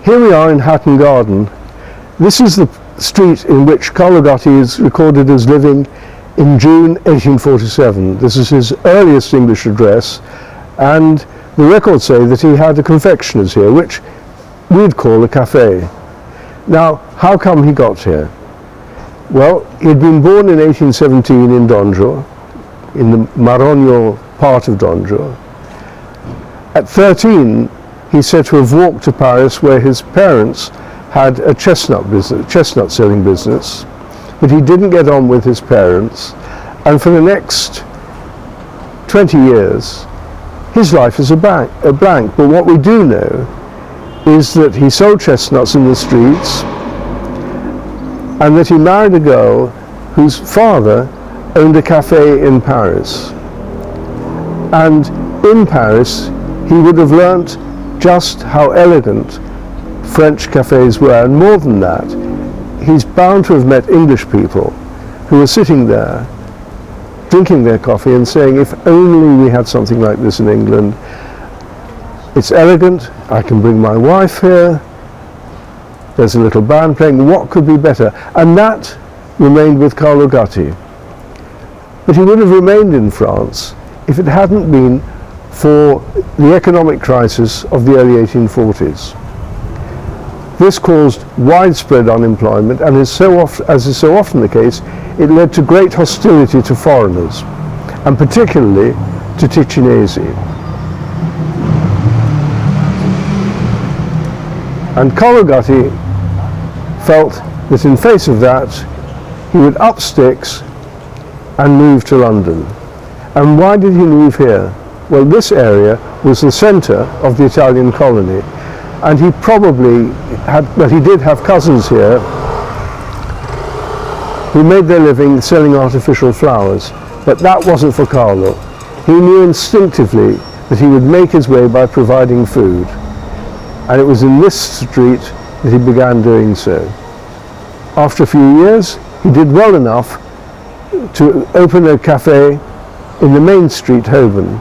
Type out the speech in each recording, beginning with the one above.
Here we are in Hatton Garden. This is the street in which Carlo Gatti is recorded as living in June 1847. This is his earliest English address, and the records say that he had a confectioner's here, which we'd call a cafe. Now, how come he got here? Well, he'd been born in 1817 in Donjo, in the Marogno part of Donjo. At 13, he's said to have walked to Paris, where his parents had a chestnut selling business, but he didn't get on with his parents, and for the next 20 years, his life is a blank. But what we do know is that he sold chestnuts in the streets, and that he married a girl whose father owned a cafe in Paris. And in Paris, he would have learnt just how elegant French cafes were, and more than that, he's bound to have met English people who were sitting there drinking their coffee and saying, if only we had something like this in England. It's elegant, I can bring my wife here, there's a little band playing, what could be better? And that remained with Carlo Gatti. But he would have remained in France if it hadn't been for the economic crisis of the early 1840s. This caused widespread unemployment, and as is so often the case, it led to great hostility to foreigners, and particularly to Ticinesi. And Carlo Gatti felt that in face of that, he would up sticks and move to London. And why did he move here? Well, this area was the centre of the Italian colony, and he probably had, well, he did have cousins here who made their living selling artificial flowers, but that wasn't for Carlo. He knew instinctively that he would make his way by providing food, and it was in this street that he began doing so. After a few years, he did well enough to open a cafe in the main street, Holborn.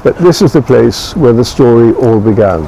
But this is the place where the story all began.